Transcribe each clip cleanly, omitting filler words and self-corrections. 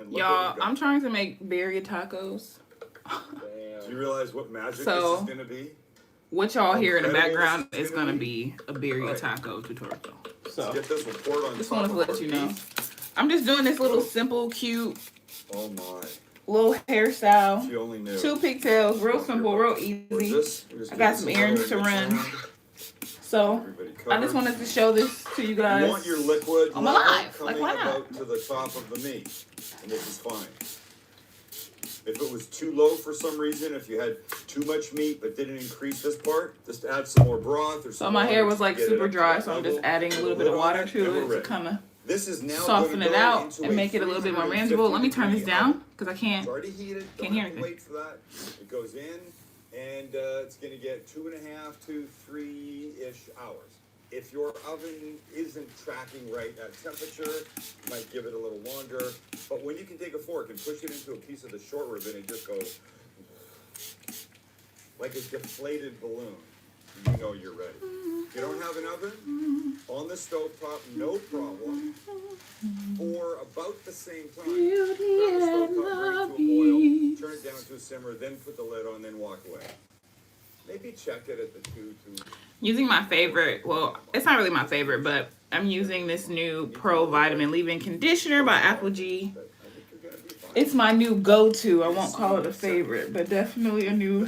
And y'all, I'm trying to make berry tacos. Do you realize what magic this is going to be? What y'all hear in the background is going to be a berry taco tutorial. So, get this report on just wanted to let you know. I'm just doing this little simple, cute, little hairstyle. You only knew. 2 pigtails, real simple, real easy. I got some errands to run. So, I just wanted to show this to you guys. You want your liquid on my live. Like, why not? About to the top of the meat, and this is fine. If it was too low for some reason, if you had too much meat but didn't increase this part, just add some more broth or some. So my hair was like super dry, so I'm just adding a little bit of water to it to kind of soften it out and make it a little bit more manageable. Let me turn this down because I can't hear anything. Wait for that. It goes in, and it's going to get 2.5 to 3-ish hours. If your oven isn't tracking right at temperature, you might give it a little longer. But when you can take a fork and push it into a piece of the short rib and it just goes like a deflated balloon, you know you're ready. If you don't have an oven, on the stovetop, no problem. For about the same time, turn the stovetop right to a boil, turn it down to a simmer, then put the lid on, then walk away. Maybe check it at the 2. Using my favorite, well, it's not really my favorite, but I'm using this new Pro Vitamin Leave-In Conditioner by Apple G. It's my new go-to. I won't call it a favorite, but definitely a new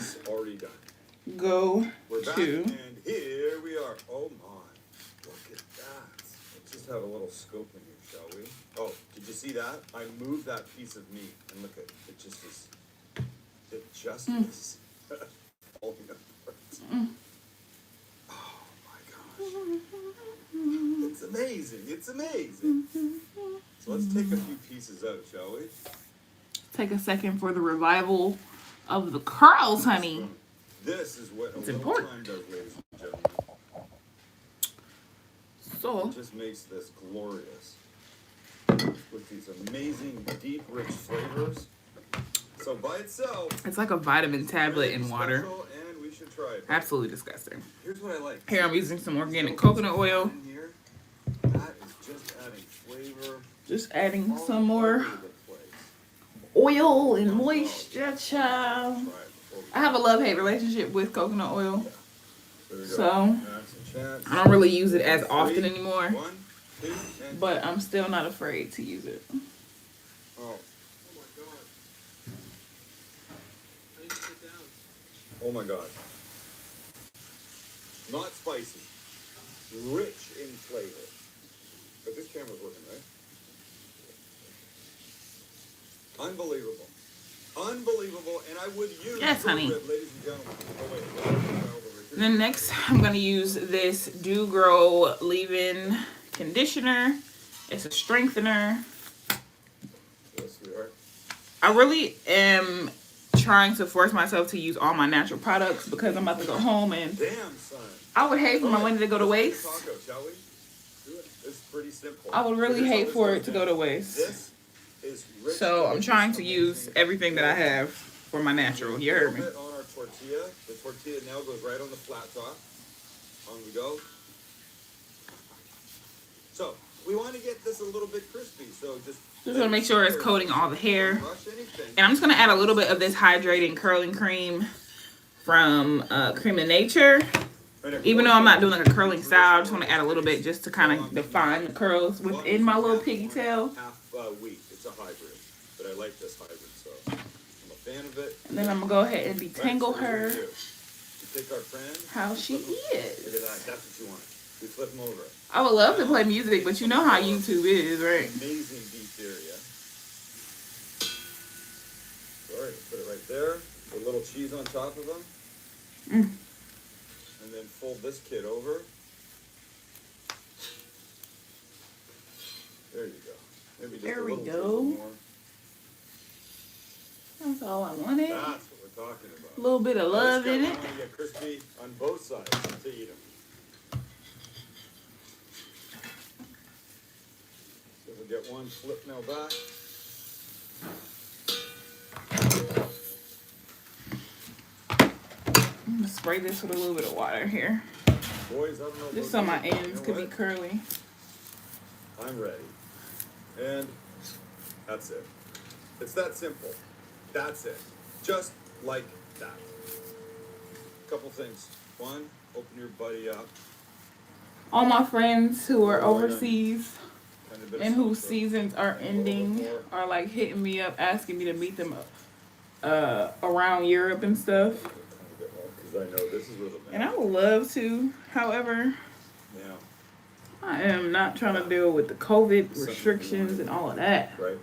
go-to. And here we are. Oh my, look at that. Let's just have a little scoop in here, shall we? Oh, did you see that? I moved that piece of meat, and look at it. It just is. It just is. Falling apart. Oh my gosh. It's amazing. It's amazing. So let's take a few pieces out, shall we? Take a second for the revival of the curls, honey. This is what it's important. Time does, ladies and gentlemen. So it just makes this glorious with these amazing, deep, rich flavors. So by itself, it's like a vitamin tablet in water. And we should try it. Absolutely disgusting. Here's what I like. Here I'm using some organic coconut oil. That is just adding flavor. Just adding some more oil and moisture, child. I have a love-hate relationship with coconut oil. So I don't really use it as often anymore. But I'm still not afraid to use it. Oh my god. Not spicy. Rich in flavor. But this camera's working, right? Unbelievable. Unbelievable. And I would use yes, honey. Rib, ladies and gentlemen. Oh, wait. Then next I'm gonna use this Do Grow Leave-In Conditioner. It's a strengthener. Yes, we are. I really am trying to force myself to use all my natural products because I'm about to go home and I would hate for my money to go to waste. I would really hate for it to go to waste. So I'm trying to use everything that I have for my natural. You heard me. On our tortilla. The tortilla now goes right on the flat top. On we go. So we want to get this a little bit crispy. So just want to make sure it's coating all the hair. And I'm just going to add a little bit of this hydrating curling cream from Cream of Nature. Even though I'm not doing like a curling style, I just want to add a little bit just to kind of define the curls within my little piggy tail. Half wheat. It's a hybrid. But I like this hybrid, so I'm a fan of it. And then I'm going to go ahead and detangle her take our friend, how she is. Look at that. That's what you want. We flip them over. I would love to play music, but you know how YouTube is, right? Amazing beef area. Sorry, put it right there. Put a little cheese on top of them. And then fold this kid over. There you go. Maybe just there a we little go. That's all I wanted. That's what we're talking about. A little bit of love in it. I want to get crispy on both sides to eat them. So we'll get one flip now back. I'm going to spray this with a little bit of water here. Boys, I don't know. Just so my ends could be curly. I'm ready. And that's it. It's that simple. That's it. Just like that. Couple things. One, open your buddy up. All my friends who are overseas Kind of bit and of whose sauce. seasons are ending are like hitting me up, asking me to meet them around Europe and stuff. Because I know this is where the And I would love to. However, yeah. I am not trying to deal with the COVID restrictions and all of that. Right.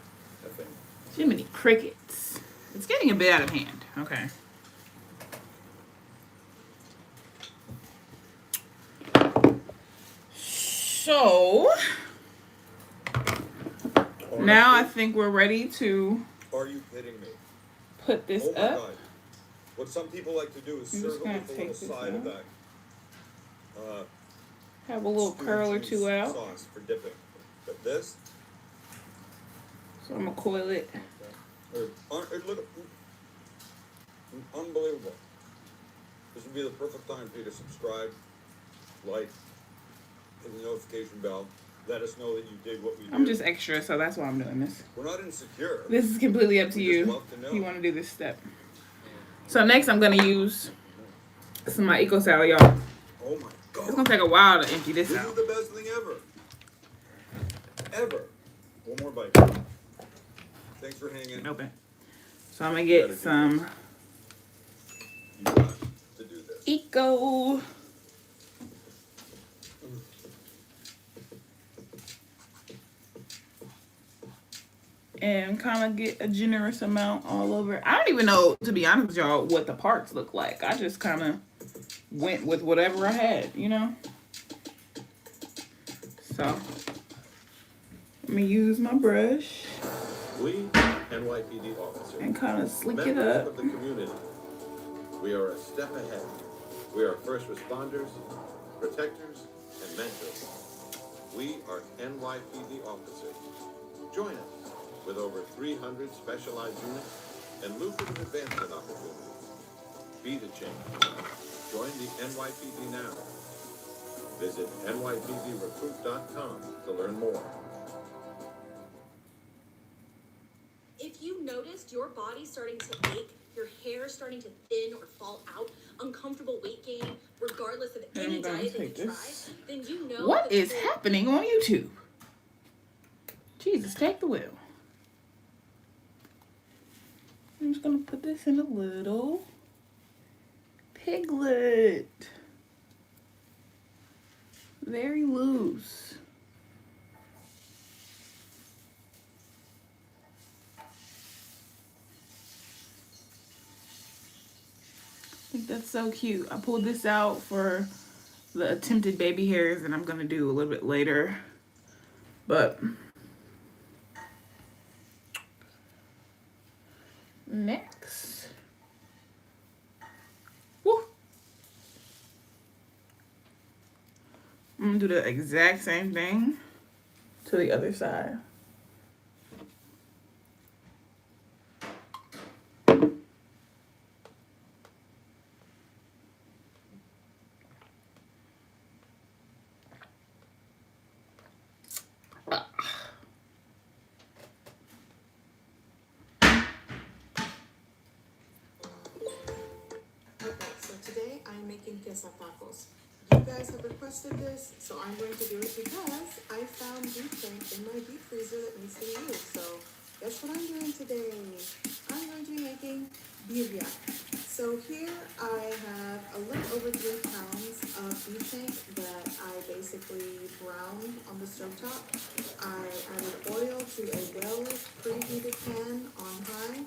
I think. Jiminy crickets. It's getting a bit out of hand. Okay. So now I think we're ready to Are you kidding me? put this Oh my up. God. What some people like to do is I'm serve just it gonna with a take little this side of out. that Have a little stewed curl or cheese two out. sauce for dipping. But this, So I'm gonna coil it. it look unbelievable. This would be the perfect time for you to subscribe, like, hit the notification bell. Let us know that you did what we did. I'm just extra, so that's why I'm doing this. We're not insecure. This is completely up to We just you love to know. if you want to do this step. So next I'm gonna use some of my Eco Salad, y'all. Oh my God. It's gonna take a while to empty this This out. is the best thing ever. Ever. One more bite. Thanks for hanging. Open. So I'm gonna get some You got to do this. Eco. And kind of get a generous amount all over. I don't even know, to be honest with y'all, what the parts look like. I just kind of went with whatever I had, you know? So, let me use my brush We, NYPD officers, and kind of slick it members up. of the community, we are a step ahead. We are first responders, protectors, and mentors. We are NYPD officers. Join us with over 300 specialized units and lucrative advancement opportunities. Be the change. Join the NYPD now. Visit nypdrecruit.com to learn more. If you noticed your body starting to ache, your hair starting to thin or fall out, uncomfortable weight gain, regardless of any I'm gonna diet that you take try, this. then you know What that is the- happening on YouTube? Jesus, take the wheel. I'm just gonna put this in a little piglet. Very loose. I think that's so cute. I pulled this out for the attempted baby hairs, and I'm gonna do a little bit later. But next, woo, I'm gonna do the exact same thing to the other side. Okay, so today I'm making queso tacos. You guys have requested this, so I'm going to do it because I found beef tank in my deep freezer that needs to be used. So guess what I'm doing today? I'm going to be making birria. So here I have a little over 3 pounds of beef tank that I basically browned on the stovetop. I added oil to a well preheated pan on high.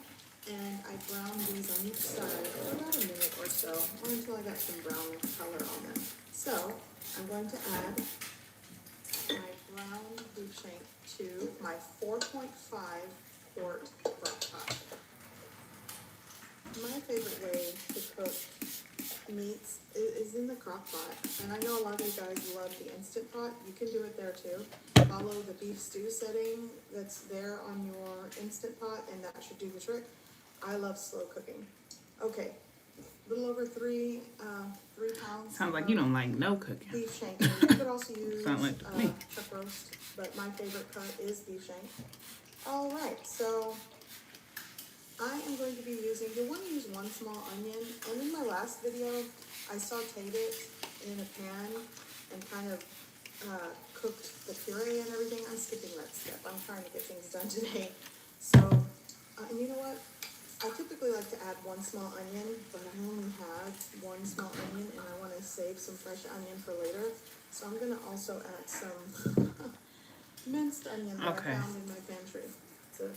And I browned these on each side for about a minute or so, or until I got some brown color on them. So, I'm going to add my browned beef shank to my 4.5 quart crock pot. My favorite way to cook meats is in the crock pot. And I know a lot of you guys love the Instant Pot. You can do it there too. Follow the beef stew setting that's there on your Instant Pot, and that should do the trick. I love slow cooking. Okay, a little over 3 pounds. Sounds like you don't like no cooking. Beef shank. You could also use Sound like me. chuck roast, but my favorite cut is beef shank. All right, so I am going to be using, you'll want to use 1 small onion, and in my last video, I sauteed it in a pan and kind of cooked the puree and everything. I'm skipping that step. I'm trying to get things done today. So, and you know what? I typically like to add 1 small onion, but I only have 1 small onion, and I want to save some fresh onion for later. So I'm going to also add some minced onion that Okay. I found in my pantry. So,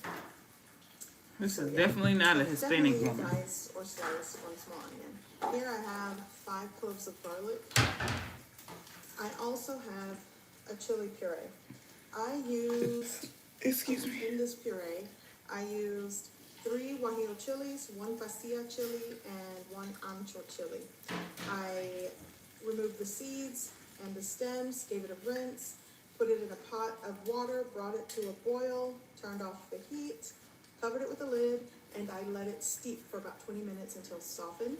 This is definitely not a Hispanic definitely woman. dice or slice 1 small onion. Here I have 5 cloves of garlic. I also have a chili puree. I used, Excuse me. in this puree, I used 3 guajillo chilies, 1 pastilla chili, and 1 ancho chili. I removed the seeds and the stems, gave it a rinse, put it in a pot of water, brought it to a boil, turned off the heat, covered it with a lid, and I let it steep for about 20 minutes until it softened.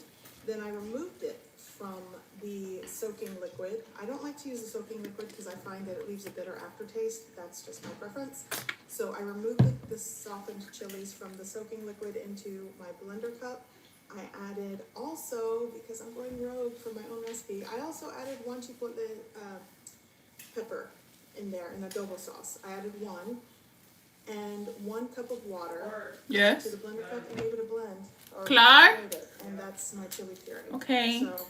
Then I removed it from the soaking liquid. I don't like to use the soaking liquid because I find that it leaves a bitter aftertaste. That's just my preference. So I removed the softened chilies from the soaking liquid into my blender cup. I added also, because I'm going rogue for my own recipe, I also added 1 chipotle pepper in there in adobo sauce. I added 1. And 1 cup of water Yes. to the blender cup and gave it a blend. Or Clark? stirred it, and that's my chili puree. Okay. So,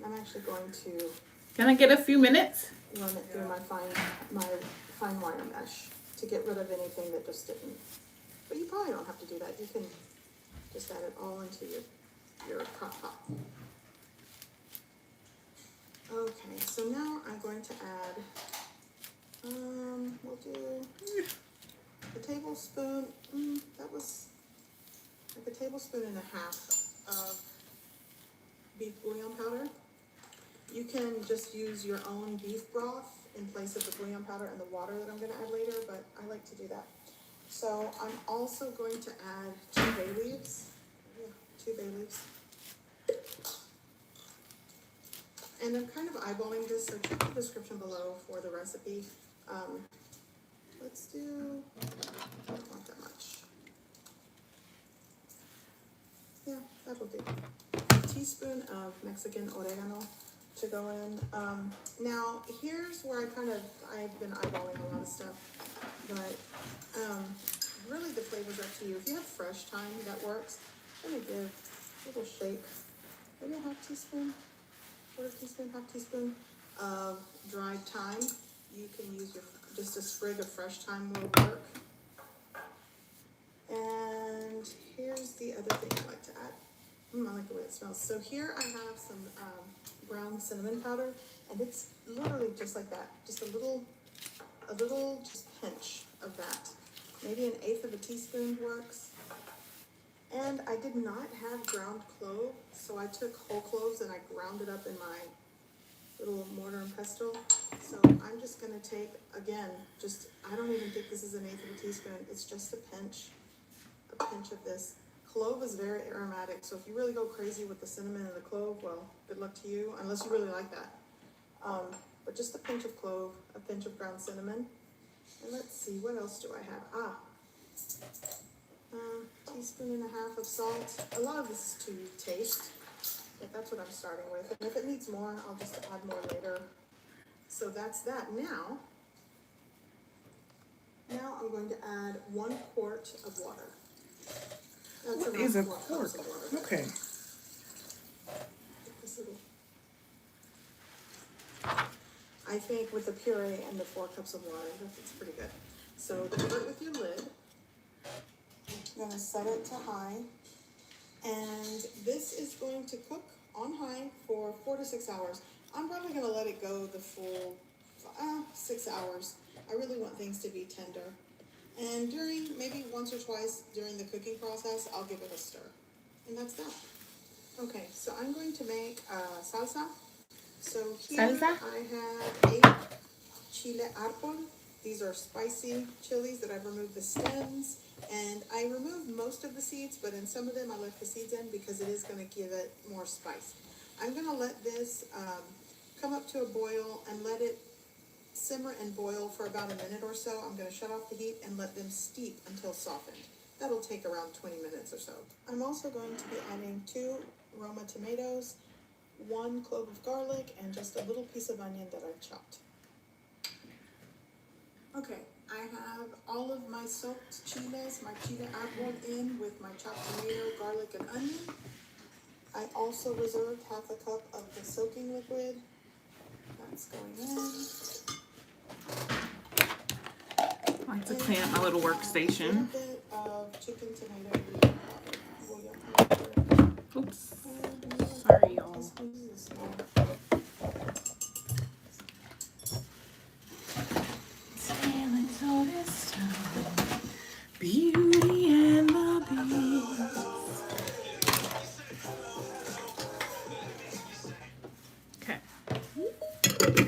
I'm actually going to Can I get a few minutes? run it through my fine wire mesh to get rid of anything that just didn't. But you probably don't have to do that. You can just add it all into your crock pot. Okay, so now I'm going to add, we'll do a tablespoon, that was like a tablespoon and a half of beef bouillon powder. You can just use your own beef broth in place of the bouillon powder and the water that I'm gonna add later, but I like to do that. So I'm also going to add 2 bay leaves. Yeah, 2 bay leaves. And I'm kind of eyeballing this, so check the description below for the recipe. Let's do, I don't want that much. Yeah, that'll do. A teaspoon of Mexican oregano to go in. Now, here's where I've been eyeballing a lot of stuff, but really the flavor's up to you. If you have fresh thyme, that works. I'm gonna give a little shake, maybe a half teaspoon, quarter teaspoon, half teaspoon of dried thyme. You can use just a sprig of fresh thyme will work. And here's the other thing I like to add. I like the way it smells. So here I have some ground cinnamon powder, and it's literally just like that. Just a little just pinch of that. Maybe 1/8 of a teaspoon works. And I did not have ground clove, so I took whole cloves and I ground it up in my little mortar and pestle. So I'm just gonna take, again, I don't even think this is 1/8 of a teaspoon. It's just a pinch of this. Clove is very aromatic, so if you really go crazy with the cinnamon and the clove, well, good luck to you, unless you really like that. But just a pinch of clove, a pinch of ground cinnamon. And let's see, what else do I have? Teaspoon and a half of salt. A lot of this is to taste, but that's what I'm starting with. And if it needs more, I'll just add more later. So that's that. Now I'm going to add 1 quart of water. That's What around is a 4 cups quart? of water. Okay. This little, I think with the puree and the 4 cups of water, that's pretty good. So cover it with your lid. I'm gonna set it to high. And this is going to cook on high for 4 to 6 hours. I'm probably gonna let it go the full 6 hours. I really want things to be tender. And maybe once or twice during the cooking process, I'll give it a stir. And that's that. Okay, so I'm going to make salsa. So here Salsa? I have 8 chile árbol. These are spicy chilies that I've removed the stems. And I removed most of the seeds, but in some of them I left the seeds in because it is going to give it more spice. I'm going to let this come up to a boil and let it simmer and boil for about a minute or so. I'm going to shut off the heat and let them steep until softened. That'll take around 20 minutes or so. I'm also going to be adding 2 Roma tomatoes, 1 clove of garlic, and just a little piece of onion that I've chopped. Okay, I have all of my soaked chiles, my chile árbol in with my chopped tomato, garlic, and onion. I also reserved half a cup of the soaking liquid. That's going in. I like to clean up my little workstation. A little bit of chicken tomato water. Oops. Sorry, y'all. Let's use this one. Beauty and the Beast. Okay.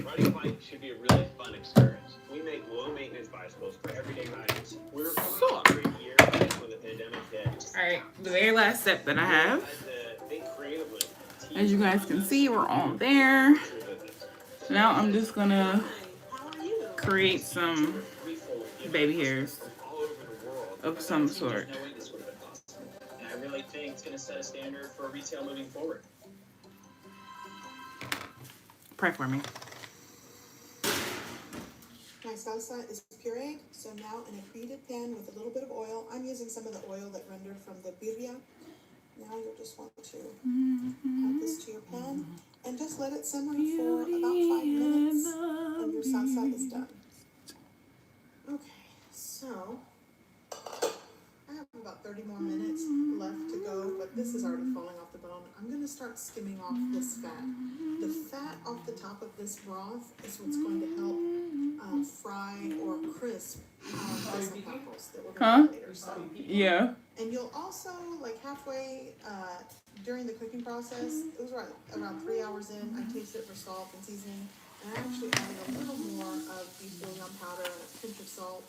Riding a bike should be a really fun experience. We make low maintenance bicycles for everyday riders. We were coming off a great year when the pandemic hit. Alright, the very last step that I have, as you guys can see, we're on there. Now I'm just gonna create some baby hairs of some sort. And I really think it's going to set a standard for retail moving forward. Pray for me. My salsa is pureed, so now in a preheated pan with a little bit of oil. I'm using some of the oil that rendered from the birria. Now you'll just want to add this to your pan and just let it simmer for about 5 minutes and your salsa is done. Okay, so I have about 30 more minutes left to go, but this is already falling off the bone. I'm going to start skimming off this fat. The fat off the top of this broth is what's going to help fry or crisp queso tacos that we're going to make later. So. Yeah. And you'll also, like halfway during the cooking process, it was around 3 hours in, I tasted it for salt and seasoning, and I actually added a little more of beef bouillon powder and a pinch of salt.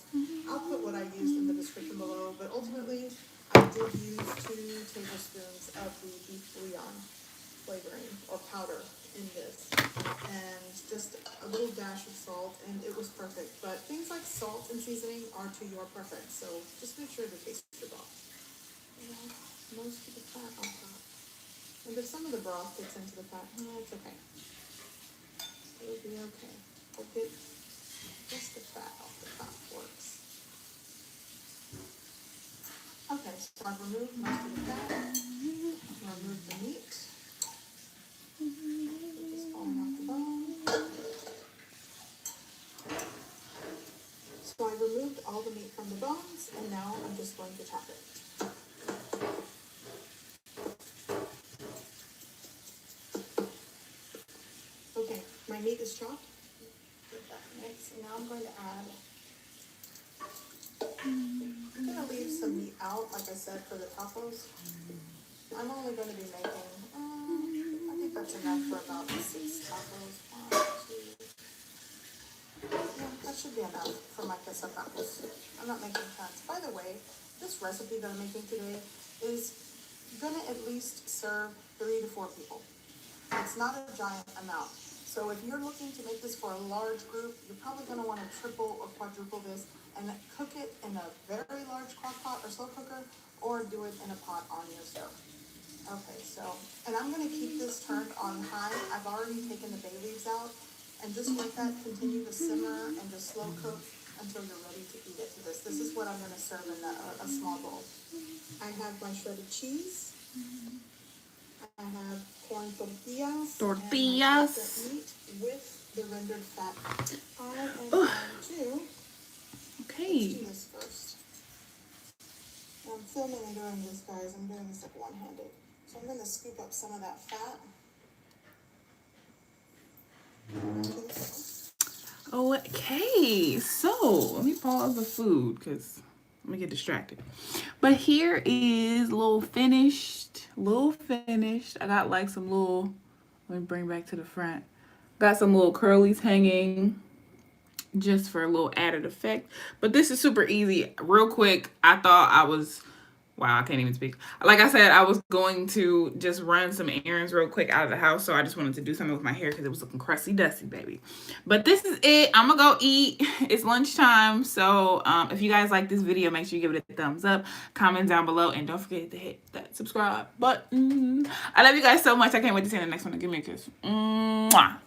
I'll put what I used in the description below, but ultimately I did use 2 tablespoons of the beef bouillon flavoring or powder in this, and just a little dash of salt, and it was perfect. But things like salt and seasoning are to your preference, so just make sure to taste the broth. Most of the fat on top. And if some of the broth gets into the fat, it's okay. It'll be okay. We'll get just the fat off the top works. Okay, so I've removed most of the fat. I've removed the meat. Just falling off the bone. So I removed all the meat from the bones, and now I'm just going to chop it. Okay, my meat is chopped. Get that mix, and now I'm going to add. I'm going to leave some meat out, like I said, for the tacos. I'm only going to be making, I think that's enough for about 6 tacos. 1, 2. Yeah, that should be enough for my queso tacos. I'm not making tons. By the way, this recipe that I'm making today is going to at least serve 3 to 4 people. It's not a giant amount. So if you're looking to make this for a large group, you're probably going to want to triple or quadruple this and cook it in a very large crock pot or slow cooker, or do it in a pot on your stove. Okay, so, and I'm going to keep this turned on high. I've already taken the bay leaves out, and just let that continue to simmer and just slow cook until you're ready to eat it. This is what I'm going to serve in a small bowl. I have my shredded cheese. I have corn tortillas. Tortillas. And meat with the rendered fat. I am going to. Okay. Let's do this first. I'm filming and doing this, guys. I'm doing this like one-handed. So I'm going to scoop up some of that fat. Okay, so let me pause the food because let me get distracted. But here is little finished. I got like some little, let me bring back to the front. Got some little curlies hanging just for a little added effect. But this is super easy. Real quick, I thought I was Wow, I can't even speak. Like I said, I was going to just run some errands real quick out of the house, so I just wanted to do something with my hair because it was looking crusty dusty, baby. But this is it. I'm gonna go eat. It's lunchtime, so if you guys like this video, make sure you give it a thumbs up, comment down below, and don't forget to hit that subscribe button. I love you guys so much. I can't wait to see you in the next one. Give me a kiss. Mwah.